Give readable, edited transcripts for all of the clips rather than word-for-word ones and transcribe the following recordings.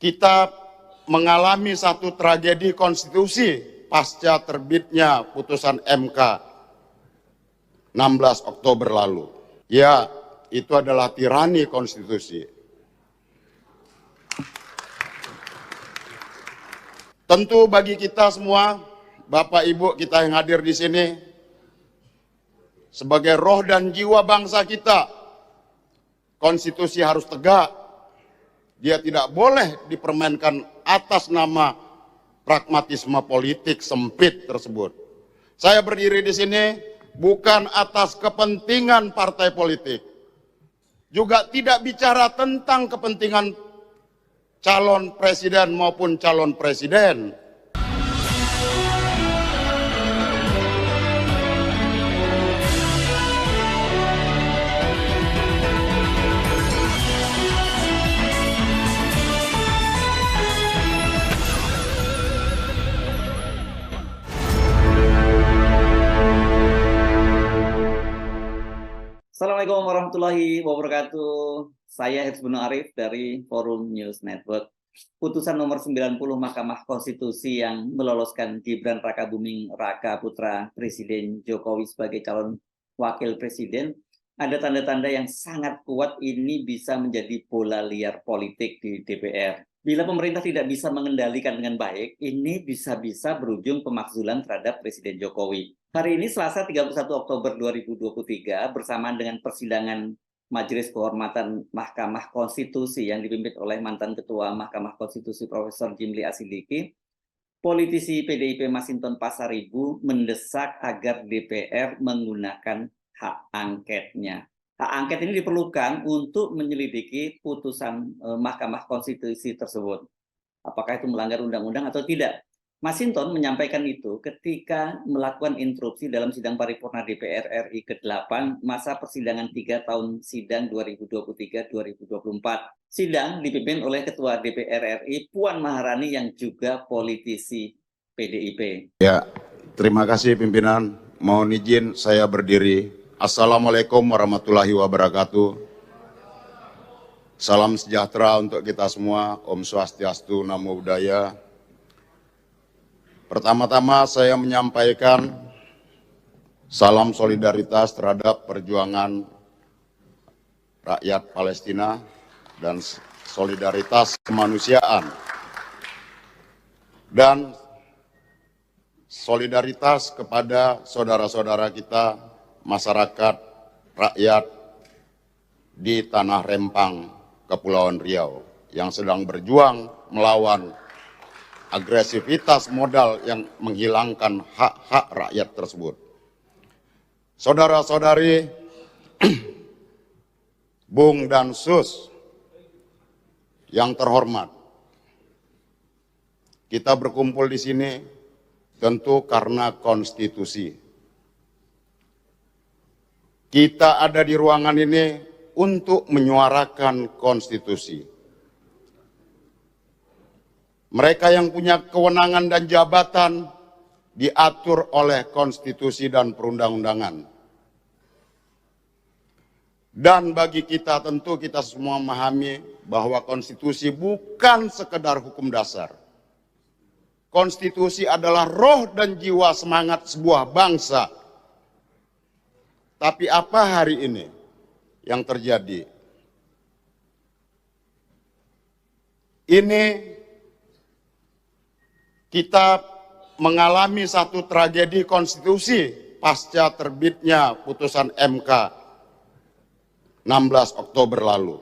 kita mengalami satu tragedi konstitusi pasca terbitnya putusan MK 16 Oktober lalu. Ya, itu adalah tirani konstitusi. Tentu bagi kita semua, Bapak Ibu kita yang hadir di sini, sebagai roh dan jiwa bangsa kita, konstitusi harus tegak. Dia tidak boleh dipermainkan atas nama pragmatisme politik sempit tersebut. Saya berdiri di sini bukan atas kepentingan partai politik. Juga tidak bicara tentang kepentingan calon presiden maupun calon presiden. Assalamualaikum warahmatullahi wabarakatuh. Saya Hizbun Arif dari Forum News Network. Putusan nomor 90 Mahkamah Konstitusi yang meloloskan Gibran Rakabuming Raka putra Presiden Jokowi sebagai calon wakil presiden, ada tanda-tanda yang sangat kuat ini bisa menjadi bola liar politik di DPR. Bila pemerintah tidak bisa mengendalikan dengan baik, ini bisa-bisa berujung pemakzulan terhadap Presiden Jokowi. Hari ini Selasa 31 Oktober 2023 bersamaan dengan persidangan Majelis Kehormatan Mahkamah Konstitusi yang dipimpin oleh mantan Ketua Mahkamah Konstitusi Profesor Jimli Asidiki, politisi PDIP Masinton Pasaribu mendesak agar DPR menggunakan hak angketnya. Hak angket ini diperlukan untuk menyelidiki putusan Mahkamah Konstitusi tersebut. Apakah itu melanggar undang-undang atau tidak? Masinton menyampaikan itu ketika melakukan interupsi dalam sidang paripurna DPR RI ke-8 masa persidangan 3 tahun sidang 2023-2024. Sidang dipimpin oleh Ketua DPR RI Puan Maharani yang juga politisi PDIP. Ya, terima kasih pimpinan. Mohon izin saya berdiri. Assalamualaikum warahmatullahi wabarakatuh. Salam sejahtera untuk kita semua. Om Swastiastu, Namo Buddhaya. Pertama-tama saya menyampaikan salam solidaritas terhadap perjuangan rakyat Palestina dan solidaritas kemanusiaan. Dan solidaritas kepada saudara-saudara kita, masyarakat, rakyat di Tanah Rempang, Kepulauan Riau yang sedang berjuang melawan agresivitas modal yang menghilangkan hak-hak rakyat tersebut. Saudara-saudari, Bung dan Sus yang terhormat, kita berkumpul di sini tentu karena konstitusi. Kita ada di ruangan ini untuk menyuarakan konstitusi. Mereka yang punya kewenangan dan jabatan diatur oleh konstitusi dan perundang-undangan. Dan bagi kita tentu kita semua memahami bahwa konstitusi bukan sekedar hukum dasar. Konstitusi adalah roh dan jiwa semangat sebuah bangsa. Tapi apa hari ini yang terjadi? Ini kita mengalami satu tragedi konstitusi pasca terbitnya putusan MK 16 Oktober lalu.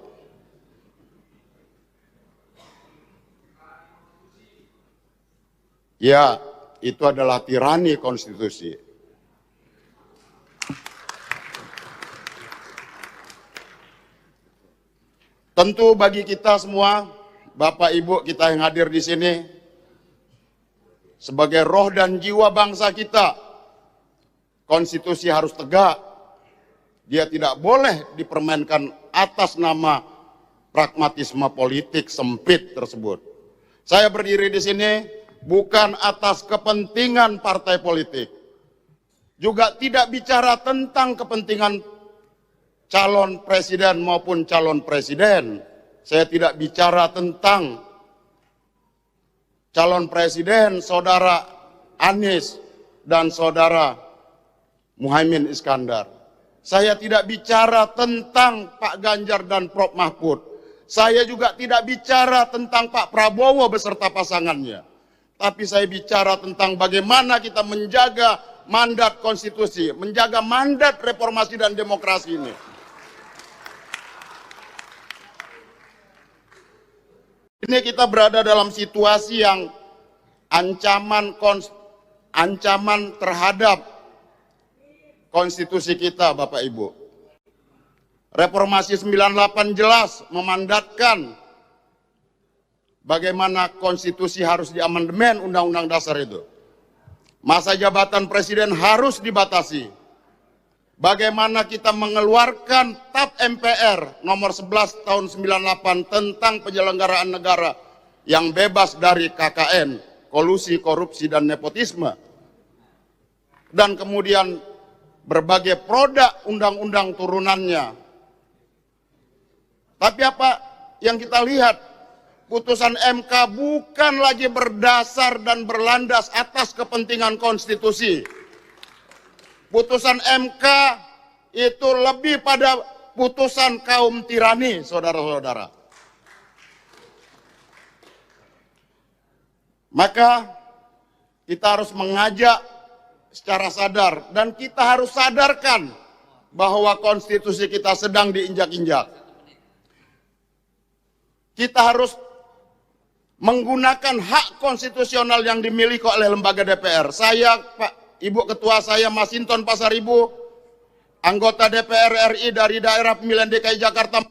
Ya, itu adalah tirani konstitusi. Tentu bagi kita semua, Bapak Ibu kita yang hadir di sini, sebagai roh dan jiwa bangsa kita, konstitusi harus tegak. Dia tidak boleh dipermainkan atas nama pragmatisme politik sempit tersebut. Saya berdiri di sini bukan atas kepentingan partai politik. Juga tidak bicara tentang kepentingan calon presiden maupun calon presiden. Saya tidak bicara tentang calon presiden saudara Anies dan saudara Muhaimin Iskandar. Saya tidak bicara tentang Pak Ganjar dan Prof Mahfud. Saya juga tidak bicara tentang Pak Prabowo beserta pasangannya. Tapi saya bicara tentang bagaimana kita menjaga mandat konstitusi, menjaga mandat reformasi dan demokrasi ini. Ini kita berada dalam situasi yang ancaman terhadap konstitusi kita, Bapak Ibu. Reformasi 98 jelas memandatkan bagaimana konstitusi harus diamandemen Undang-Undang Dasar itu. Masa jabatan presiden harus dibatasi. Bagaimana kita mengeluarkan TAP MPR nomor 11 tahun 98 tentang penyelenggaraan negara yang bebas dari KKN, kolusi, korupsi, dan nepotisme. Dan kemudian berbagai produk undang-undang turunannya. Tapi apa yang kita lihat? Putusan MK bukan lagi berdasar dan berlandas atas kepentingan konstitusi. Putusan MK itu lebih pada putusan kaum tirani, saudara-saudara. Maka kita harus mengajak secara sadar dan kita harus sadarkan bahwa konstitusi kita sedang diinjak-injak. Kita harus menggunakan hak konstitusional yang dimiliki oleh lembaga DPR. Saya, Pak Ibu Ketua saya, Masinton Pasaribu, anggota DPR RI dari daerah pemilihan DKI Jakarta.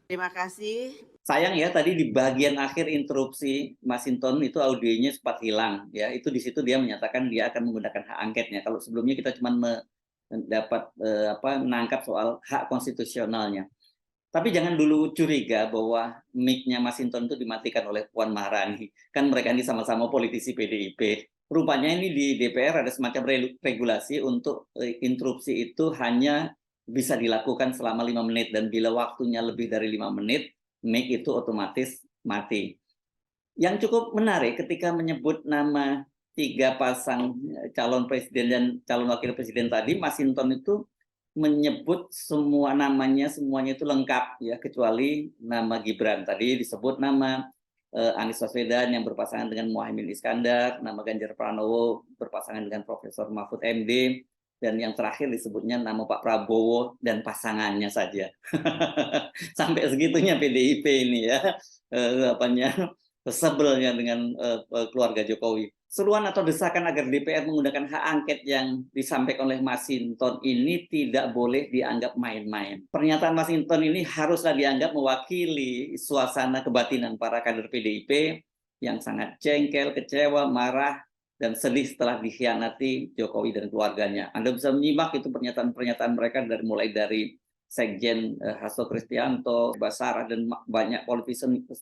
Terima kasih. Sayang ya tadi di bagian akhir interupsi Masinton itu audionya sempat hilang ya. Itu di situ dia menyatakan dia akan menggunakan hak angketnya. Kalau sebelumnya kita cuma mendapat menangkap soal hak konstitusionalnya. Tapi jangan dulu curiga bahwa mic-nya Masinton itu dimatikan oleh Puan Maharani. Kan mereka ini sama-sama politisi PDIP. Rupanya ini di DPR ada semacam regulasi untuk interupsi itu hanya bisa dilakukan selama 5 menit. Dan bila waktunya lebih dari 5 menit, mic itu otomatis mati. Yang cukup menarik ketika menyebut nama 3 pasang calon presiden dan calon wakil presiden tadi, Masinton itu menyebut semua namanya, semuanya itu lengkap ya, kecuali nama Gibran. Tadi disebut nama Anies Baswedan yang berpasangan dengan Muhaimin Iskandar, nama Ganjar Pranowo berpasangan dengan Profesor Mahfud MD, dan yang terakhir disebutnya nama Pak Prabowo dan pasangannya saja. Sampai segitunya PDIP ini ya, sebelnya dengan keluarga Jokowi. Seruan atau desakan agar DPR menggunakan hak angket yang disampaikan oleh Masinton ini tidak boleh dianggap main-main. Pernyataan Masinton ini haruslah dianggap mewakili suasana kebatinan para kader PDIP yang sangat jengkel, kecewa, marah, dan sedih setelah dikhianati Jokowi dan keluarganya. Anda bisa menyimak itu pernyataan-pernyataan mereka mulai dari Sekjen Hasto Kristianto, Basarah, dan banyak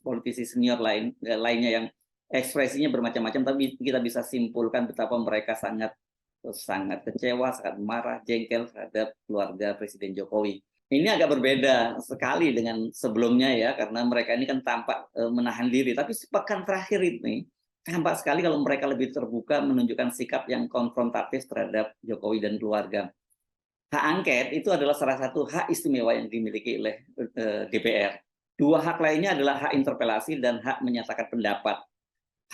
politisi senior lainnya yang ekspresinya bermacam-macam, tapi kita bisa simpulkan betapa mereka sangat kecewa, sangat marah, jengkel terhadap keluarga Presiden Jokowi. Ini agak berbeda sekali dengan sebelumnya ya, karena mereka ini kan tampak menahan diri. Tapi sepekan terakhir ini tampak sekali kalau mereka lebih terbuka menunjukkan sikap yang konfrontatif terhadap Jokowi dan keluarga. Hak angket itu adalah salah satu hak istimewa yang dimiliki oleh DPR. 2 hak lainnya adalah hak interpelasi dan hak menyatakan pendapat.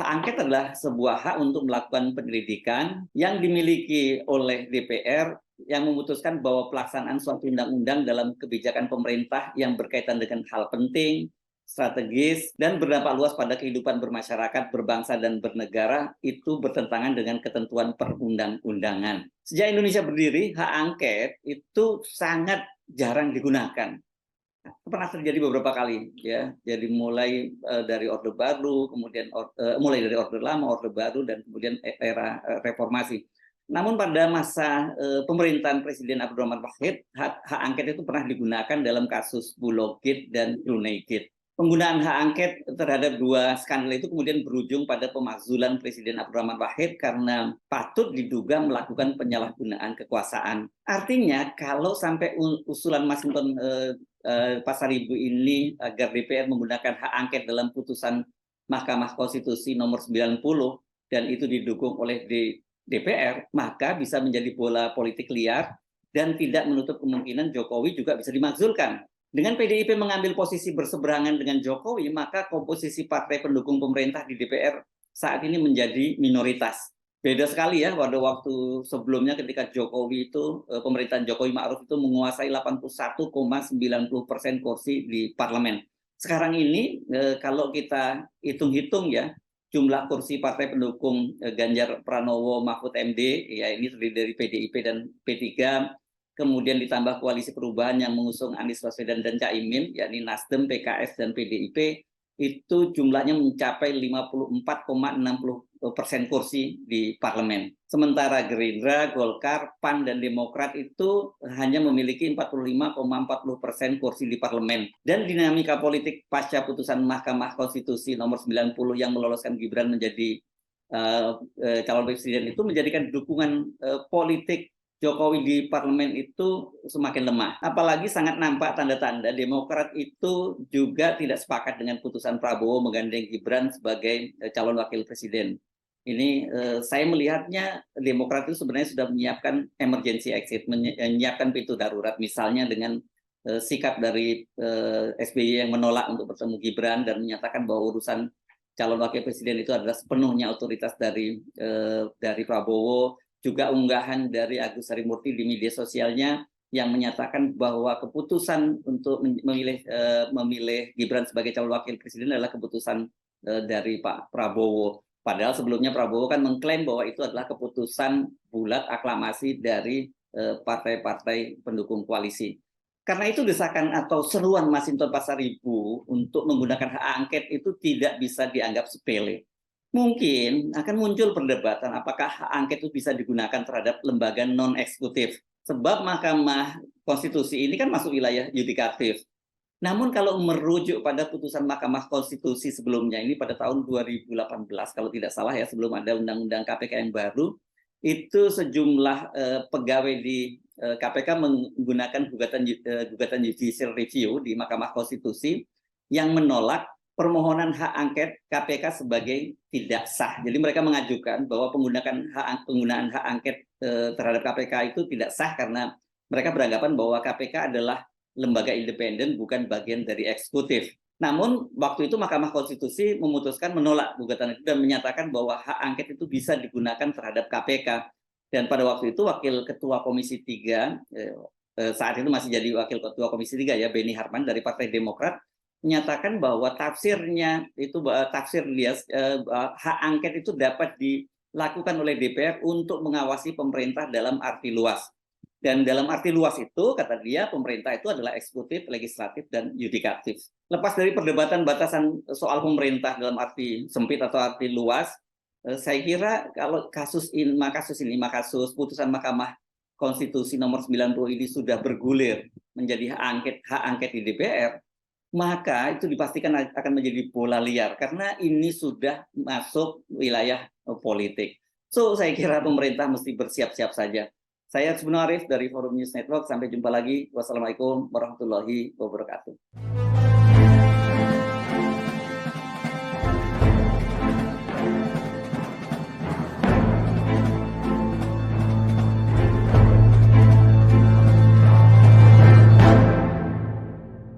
Hak angket adalah sebuah hak untuk melakukan penyelidikan yang dimiliki oleh DPR yang memutuskan bahwa pelaksanaan suatu undang-undang dalam kebijakan pemerintah yang berkaitan dengan hal penting, strategis, dan berdampak luas pada kehidupan bermasyarakat, berbangsa, dan bernegara itu bertentangan dengan ketentuan perundang-undangan. Sejak Indonesia berdiri, hak angket itu sangat jarang digunakan. Pernah terjadi beberapa kali ya, jadi mulai dari Orde Baru, kemudian mulai dari Orde Lama, Orde Baru, dan kemudian era reformasi. Namun pada masa pemerintahan Presiden Abdurrahman Wahid, hak angket itu pernah digunakan dalam kasus Bulog Gate dan Brunei Gate. Penggunaan hak angket terhadap dua skandal itu kemudian berujung pada pemakzulan Presiden Abdurrahman Wahid karena patut diduga melakukan penyalahgunaan kekuasaan. Artinya kalau sampai usulan Masinton Pasaribu ini agar DPR menggunakan hak angket dalam putusan Mahkamah Konstitusi nomor 90 dan itu didukung oleh DPR, maka bisa menjadi bola politik liar dan tidak menutup kemungkinan Jokowi juga bisa dimakzulkan. Dengan PDIP mengambil posisi berseberangan dengan Jokowi, maka komposisi partai pendukung pemerintah di DPR saat ini menjadi minoritas. Beda sekali ya pada waktu sebelumnya ketika Jokowi itu, pemerintahan Jokowi Ma'ruf itu menguasai 81,90% kursi di parlemen. Sekarang ini kalau kita hitung-hitung ya, jumlah kursi partai pendukung Ganjar Pranowo Mahfud MD, ya ini terdiri dari PDIP dan P3, kemudian ditambah koalisi perubahan yang mengusung Anies Baswedan dan Caimin, yakni Nasdem, PKS, dan PDIP, itu jumlahnya mencapai 54,60% kursi di parlemen. Sementara Gerindra, Golkar, PAN, dan Demokrat itu hanya memiliki 45,40% kursi di parlemen. Dan dinamika politik pasca putusan Mahkamah Konstitusi nomor 90 yang meloloskan Gibran menjadi calon presiden itu menjadikan dukungan politik Jokowi di parlemen itu semakin lemah. Apalagi sangat nampak tanda-tanda Demokrat itu juga tidak sepakat dengan putusan Prabowo menggandeng Gibran sebagai calon wakil presiden. Ini saya melihatnya Demokrat itu sebenarnya sudah menyiapkan emergency exit, menyiapkan pintu darurat, misalnya dengan sikap dari SBY yang menolak untuk bertemu Gibran dan menyatakan bahwa urusan calon wakil presiden itu adalah sepenuhnya otoritas dari Prabowo. Juga unggahan dari Agus Harimurti di media sosialnya yang menyatakan bahwa keputusan untuk memilih Gibran sebagai calon wakil presiden adalah keputusan dari Pak Prabowo. Padahal sebelumnya Prabowo kan mengklaim bahwa itu adalah keputusan bulat aklamasi dari partai-partai pendukung koalisi. Karena itu desakan atau seruan Masinton Pasaribu untuk menggunakan hak angket itu tidak bisa dianggap sepele. Mungkin akan muncul perdebatan apakah hak angket itu bisa digunakan terhadap lembaga non-eksekutif. Sebab Mahkamah Konstitusi ini kan masuk wilayah yudikatif. Namun kalau merujuk pada putusan Mahkamah Konstitusi sebelumnya, ini pada tahun 2018, kalau tidak salah ya, sebelum ada Undang-Undang KPK yang baru, itu sejumlah pegawai di KPK menggunakan gugatan judicial review di Mahkamah Konstitusi yang menolak permohonan hak angket KPK sebagai tidak sah. Jadi mereka mengajukan bahwa penggunaan hak angket terhadap KPK itu tidak sah karena mereka beranggapan bahwa KPK adalah lembaga independen, bukan bagian dari eksekutif. Namun waktu itu Mahkamah Konstitusi memutuskan menolak gugatan itu dan menyatakan bahwa hak angket itu bisa digunakan terhadap KPK. Dan pada waktu itu Wakil Ketua Komisi 3, saat itu masih jadi Wakil Ketua Komisi 3 ya, Beni Harman dari Partai Demokrat, menyatakan bahwa tafsirnya itu tafsir dia hak angket itu dapat dilakukan oleh DPR untuk mengawasi pemerintah dalam arti luas. Dan dalam arti luas itu kata dia pemerintah itu adalah eksekutif, legislatif, dan yudikatif. Lepas dari perdebatan batasan soal pemerintah dalam arti sempit atau arti luas, saya kira kalau kasus putusan Mahkamah Konstitusi nomor 90 ini sudah bergulir menjadi hak angket di DPR, maka itu dipastikan akan menjadi bola liar karena ini sudah masuk wilayah politik. So, saya kira pemerintah mesti bersiap-siap saja. Saya Herzbunu Arif dari Forum News Network. Sampai jumpa lagi. Wassalamualaikum warahmatullahi wabarakatuh.